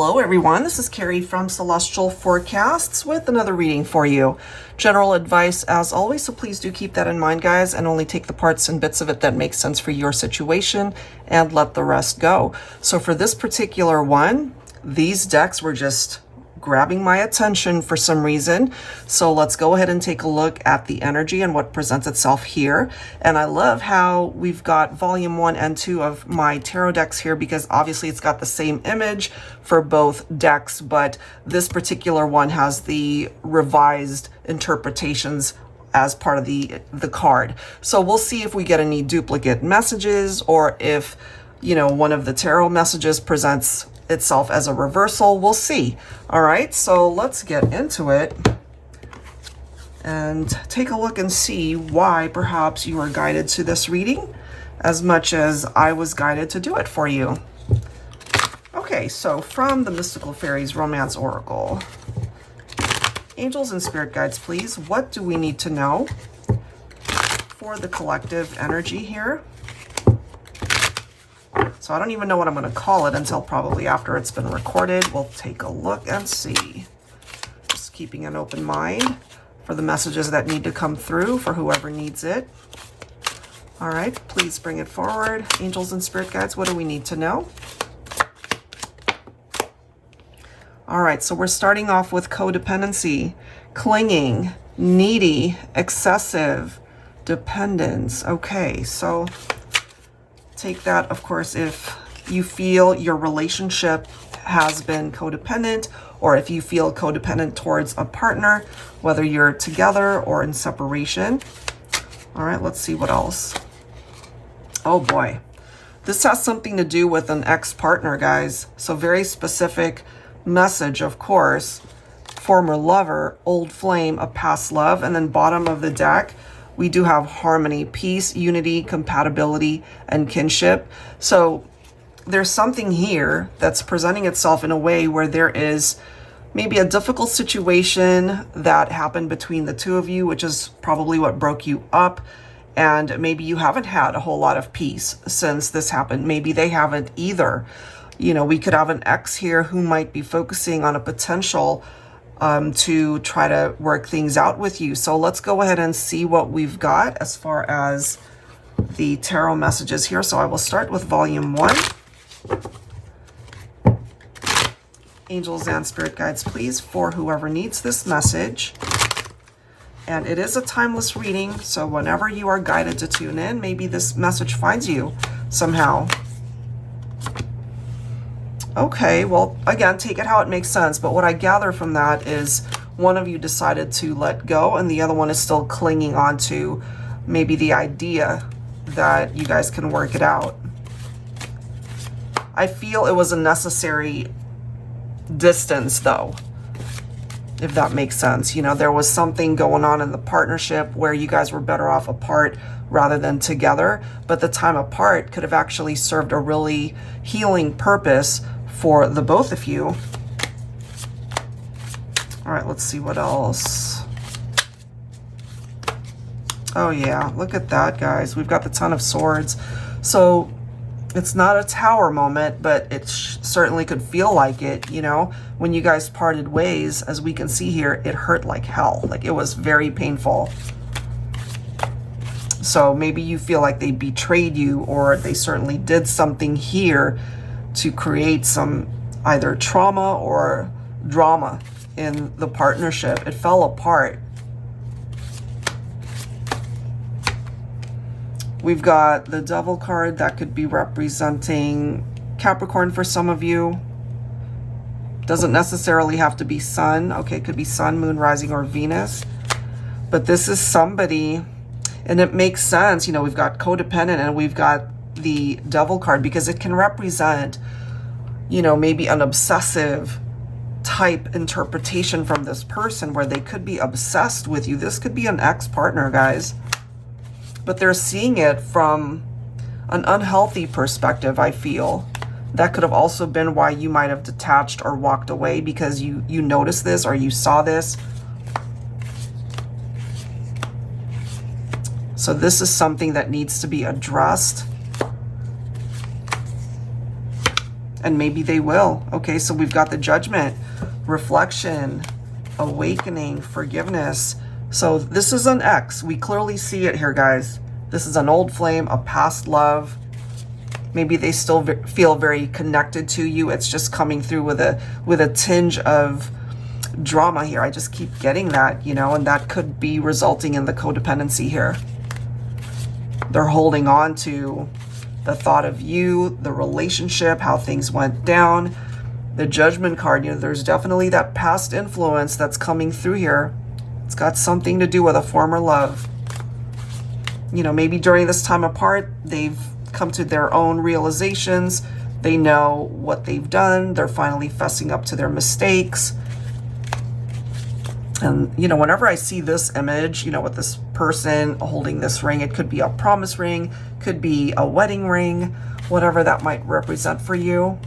Hello everyone, this is Carrie from Celestial Forecasts with another reading for you. General advice as always, so please do keep that in mind, guys, and only take the parts and bits of it that make sense for your situation and let the rest go. So for this particular one, these decks were just grabbing my attention for some reason. So let's go ahead and take a look at the energy and what presents itself here. And I love how we've got volume 1 and 2 of my tarot decks here, because obviously it's got the same image for both decks, but this particular one has the revised interpretations as part of the card. So we'll see if we get any duplicate messages, or if, you know, one of the tarot messages presents itself as a reversal. We'll see. All right, so let's get into it and take a look and see why perhaps you are guided to this reading as much as I was guided to do it for you. Okay, so from the Mystical Fairies Romance Oracle, angels and spirit guides, please, what do we need to know for the collective energy here? So I don't even know what I'm going to call it until probably after it's been recorded. We'll take a look and see. Just keeping an open mind for the messages that need to come through for whoever needs it. All right, please bring it forward. Angels and spirit guides, what do we need to know? All right, so we're starting off with codependency, clinging, needy, excessive, dependence. Okay, so take that, of course, if you feel your relationship has been codependent, or if you feel codependent towards a partner, whether you're together or in separation. All right, let's see what else. Oh boy, this has something to do with an ex-partner, guys. So very specific message, of course. Former lover, old flame, a past love, and then bottom of the deck, we do have harmony, peace, unity, compatibility, and kinship. So there's something here that's presenting itself in a way where there is maybe a difficult situation that happened between the two of you, which is probably what broke you up. And maybe you haven't had a whole lot of peace since this happened. Maybe they haven't either. You know, we could have an ex here who might be focusing on a potential to try to work things out with you. So let's go ahead and see what we've got as far as the tarot messages here. So I will start with volume 1. Angels and spirit guides, please, for whoever needs this message. And it is a timeless reading, so whenever you are guided to tune in, maybe this message finds you somehow. Okay, well, again, take it how it makes sense. But what I gather from that is one of you decided to let go and the other one is still clinging on to maybe the idea that you guys can work it out. I feel it was a necessary distance, though, if that makes sense. You know, there was something going on in the partnership where you guys were better off apart rather than together. But the time apart could have actually served a really healing purpose for the both of you. All right, let's see what else. Oh yeah, look at that, guys. We've got the Ten of Swords. So it's not a tower moment, but it certainly could feel like it, you know. When you guys parted ways, as we can see here, it hurt like hell. Like, it was very painful. So maybe you feel like they betrayed you, or they certainly did something here to create some either trauma or drama in the partnership. It fell apart. We've got the Devil card that could be representing Capricorn for some of you. Doesn't necessarily have to be Sun. Okay, it could be Sun, Moon, Rising, or Venus. But this is somebody, and it makes sense. You know, we've got codependent and we've got the Devil card, because it can represent, you know, maybe an obsessive type interpretation from this person where they could be obsessed with you. This could be an ex-partner, guys, but they're seeing it from an unhealthy perspective. I feel that could have also been why you might have detached or walked away, because you noticed this or you saw this. So this is something that needs to be addressed. And maybe they will. Okay, so we've got the Judgment, reflection, awakening, forgiveness. So this is an ex. We clearly see it here, guys. This is an old flame, a past love. Maybe they still feel very connected to you. It's just coming through with a tinge of drama here. I just keep getting that, you know, and that could be resulting in the codependency here. They're holding on to the thought of you, the relationship, how things went down. The Judgment card, you know, there's definitely that past influence that's coming through here. It's got something to do with a former love. You know, maybe during this time apart, they've come to their own realizations. They know what they've done. They're finally fessing up to their mistakes. And, you know, whenever I see this image, you know, with this person holding this ring, it could be a promise ring, could be a wedding ring, whatever that might represent for you.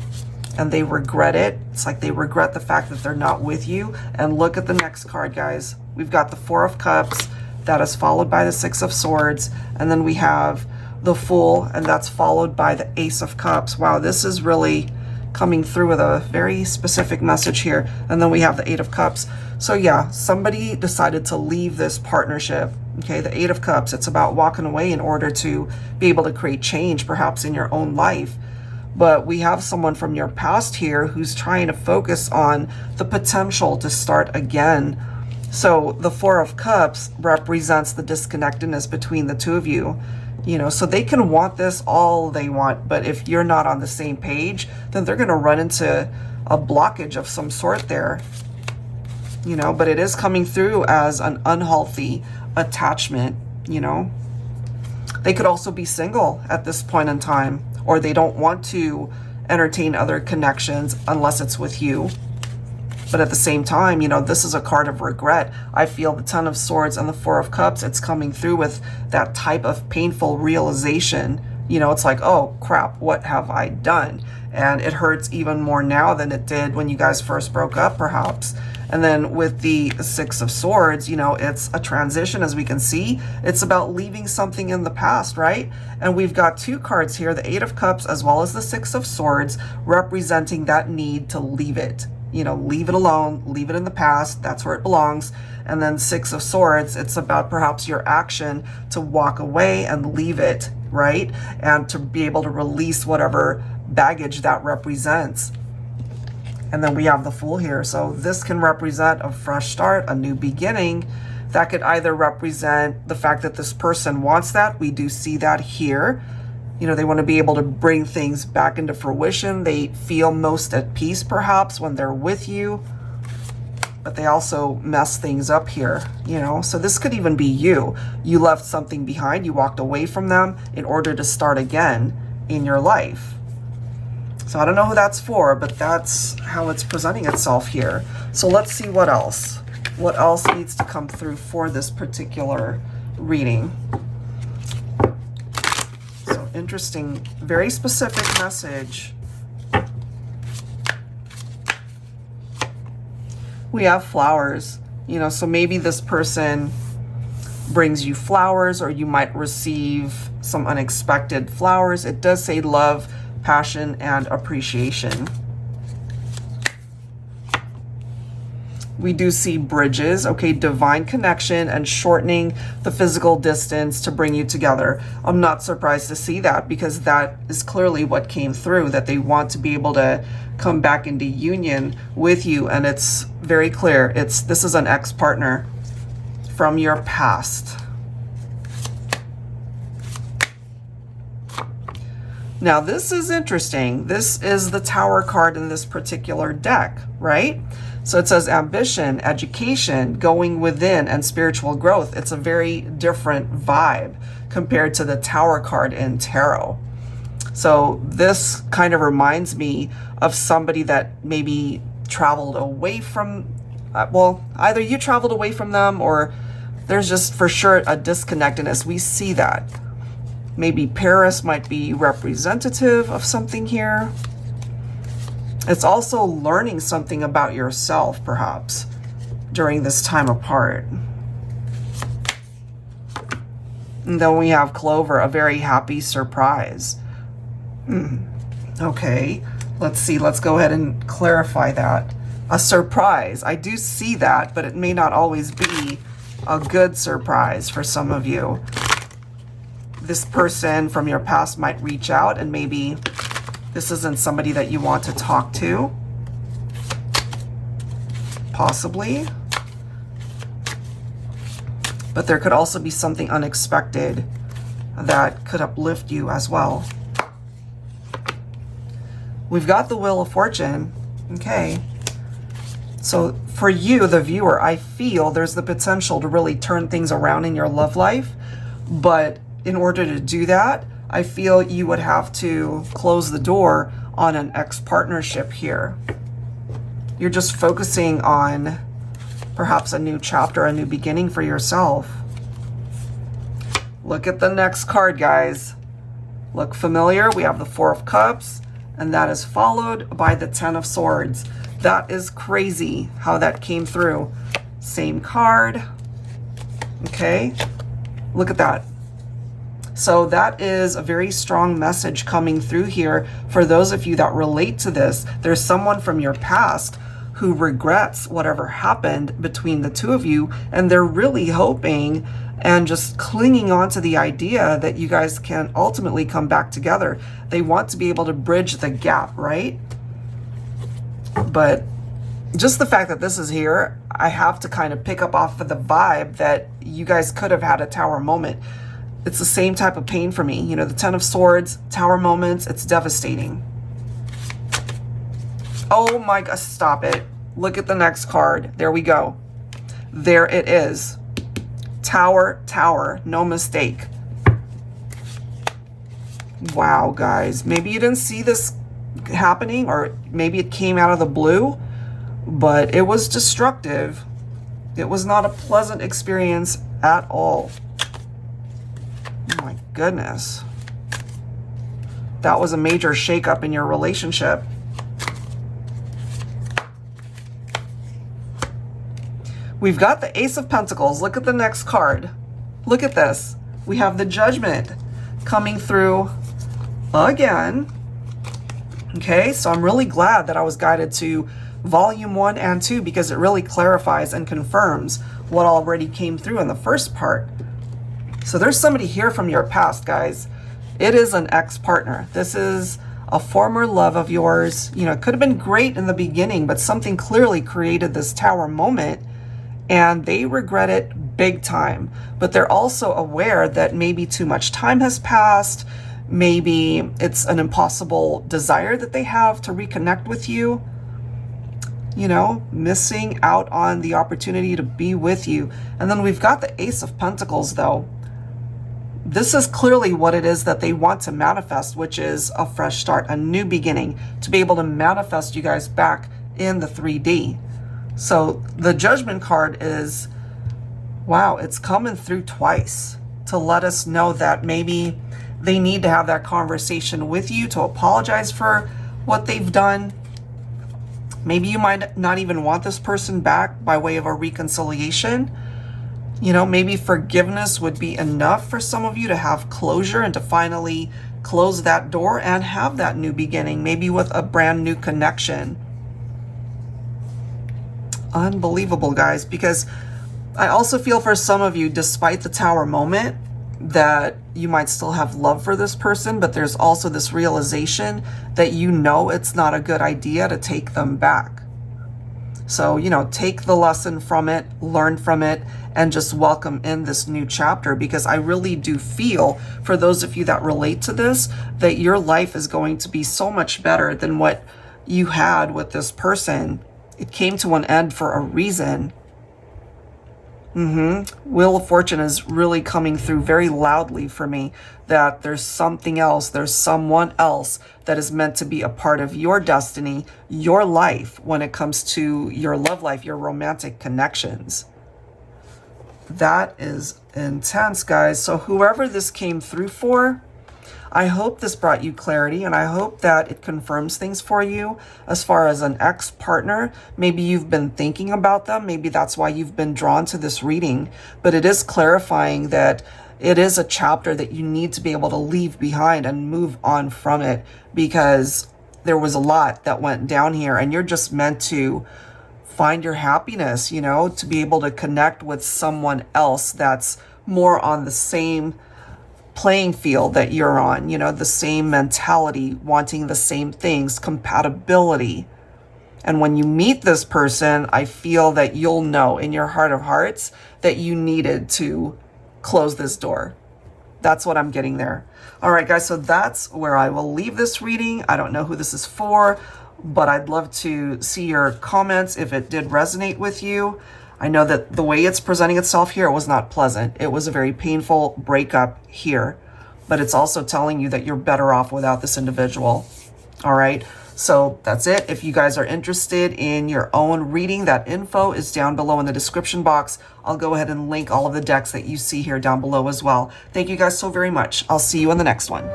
And they regret it. It's like they regret the fact that they're not with you. And look at the next card, guys. We've got the Four of Cups. That is followed by the Six of Swords. And then we have the Fool, and that's followed by the Ace of Cups. Wow, this is really coming through with a very specific message here. And then we have the Eight of Cups. So yeah, somebody decided to leave this partnership. Okay, the Eight of Cups, it's about walking away in order to be able to create change, perhaps in your own life. But we have someone from your past here who's trying to focus on the potential to start again. So the Four of Cups represents the disconnectedness between the two of you. You know, so they can want this all they want, but if you're not on the same page, then they're going to run into a blockage of some sort there. You know, but it is coming through as an unhealthy attachment, you know. They could also be single at this point in time, or they don't want to entertain other connections unless it's with you. But at the same time, you know, this is a card of regret. I feel the Ten of Swords and the Four of Cups, it's coming through with that type of painful realization. You know, it's like, oh crap, what have I done? And it hurts even more now than it did when you guys first broke up, perhaps. And then with the Six of Swords, you know, it's a transition, as we can see. It's about leaving something in the past, right? And we've got two cards here, the Eight of Cups as well as the Six of Swords, representing that need to leave it. You know, leave it alone, leave it in the past. That's where it belongs. And then Six of Swords, it's about perhaps your action to walk away and leave it, right? And to be able to release whatever baggage that represents. And then we have the Fool here. So this can represent a fresh start, a new beginning. That could either represent the fact that this person wants that. We do see that here. You know, they want to be able to bring things back into fruition. They feel most at peace, perhaps, when they're with you. But they also mess things up here, you know. So this could even be you. You left something behind. You walked away from them in order to start again in your life. So I don't know who that's for, but that's how it's presenting itself here. So let's see what else. What else needs to come through for this particular reading. So interesting, very specific message. We have flowers, you know, so maybe this person brings you flowers, or you might receive some unexpected flowers. It does say love, passion, and appreciation. We do see bridges, okay, divine connection and shortening the physical distance to bring you together. I'm not surprised to see that, because that is clearly what came through, that they want to be able to come back into union with you. And it's very clear, this is an ex-partner from your past. Now this is interesting. This is the Tower card in this particular deck, right? So it says ambition, education, going within, and spiritual growth. It's a very different vibe compared to the Tower card in tarot. So this kind of reminds me of somebody that maybe traveled away from, well, either you traveled away from them, or there's just for sure a disconnectedness. We see that. Maybe Paris might be representative of something here. It's also learning something about yourself, perhaps, during this time apart. And then we have Clover, a very happy surprise. Okay, Let's see, let's go ahead and clarify that. A surprise. I do see that, but it may not always be a good surprise for some of you. This person from your past might reach out, and maybe this isn't somebody that you want to talk to. Possibly. But there could also be something unexpected that could uplift you as well. We've got the Wheel of Fortune. Okay. So for you, the viewer, I feel there's the potential to really turn things around in your love life. But in order to do that, I feel you would have to close the door on an ex-partnership here. You're just focusing on perhaps a new chapter, a new beginning for yourself. Look at the next card, guys. Look familiar? We have the Four of Cups, and that is followed by the Ten of Swords. That is crazy how that came through. Same card. Okay, look at that. So that is a very strong message coming through here for those of you that relate to this. There's someone from your past who regrets whatever happened between the two of you, and they're really hoping and just clinging on to the idea that you guys can ultimately come back together. They want to be able to bridge the gap, right? But just the fact that this is here, I have to kind of pick up off of the vibe that you guys could have had a Tower moment. It's the same type of pain for me. You know, the Ten of Swords, Tower moments, it's devastating. Oh my God, stop it. Look at the next card. There we go. There it is. Tower, Tower, no mistake. Wow, guys. Maybe you didn't see this happening, or maybe it came out of the blue, but it was destructive. It was not a pleasant experience at all. Oh my goodness. That was a major shakeup in your relationship. We've got the Ace of Pentacles. Look at the next card. Look at this. We have the Judgment coming through again. Okay, so I'm really glad that I was guided to Volume 1 and 2 because it really clarifies and confirms what already came through in the first part. So there's somebody here from your past, guys. It is an ex-partner. This is a former love of yours. You know, it could have been great in the beginning, but something clearly created this Tower moment, and they regret it big time. But they're also aware that maybe too much time has passed. Maybe it's an impossible desire that they have to reconnect with you. You know, missing out on the opportunity to be with you. And then we've got the Ace of Pentacles, though. This is clearly what it is that they want to manifest, which is a fresh start, a new beginning, to be able to manifest you guys back in the 3D. So the Judgment card is, wow, it's coming through twice to let us know that maybe they need to have that conversation with you to apologize for what they've done. Maybe you might not even want this person back by way of a reconciliation. You know, maybe forgiveness would be enough for some of you to have closure and to finally close that door and have that new beginning, maybe with a brand new connection. Unbelievable, guys, because I also feel for some of you, despite the Tower moment, that you might still have love for this person, but there's also this realization that you know it's not a good idea to take them back. So, you know, take the lesson from it, learn from it, and just welcome in this new chapter, because I really do feel for those of you that relate to this, that your life is going to be so much better than what you had with this person. It came to an end for a reason. Wheel of Fortune is really coming through very loudly for me, that there's something else, there's someone else that is meant to be a part of your destiny, your life, when it comes to your love life, your romantic connections. That is intense, guys. So whoever this came through for, I hope this brought you clarity, and I hope that it confirms things for you as far as an ex-partner. Maybe you've been thinking about them. Maybe that's why you've been drawn to this reading. But it is clarifying that it is a chapter that you need to be able to leave behind and move on from it, because there was a lot that went down here, and you're just meant to find your happiness, you know, to be able to connect with someone else that's more on the same playing field that you're on, you know, the same mentality, wanting the same things, compatibility. And when you meet this person, I feel that you'll know in your heart of hearts that you needed to close this door. That's what I'm getting there. All right, guys, so that's where I will leave this reading. I don't know who this is for, but I'd love to see your comments if it did resonate with you. I know that the way it's presenting itself here was not pleasant. It was a very painful breakup here, but it's also telling you that you're better off without this individual. All right, so that's it. If you guys are interested in your own reading, that info is down below in the description box. I'll go ahead and link all of the decks that you see here down below as well. Thank you guys so very much. I'll see you in the next one.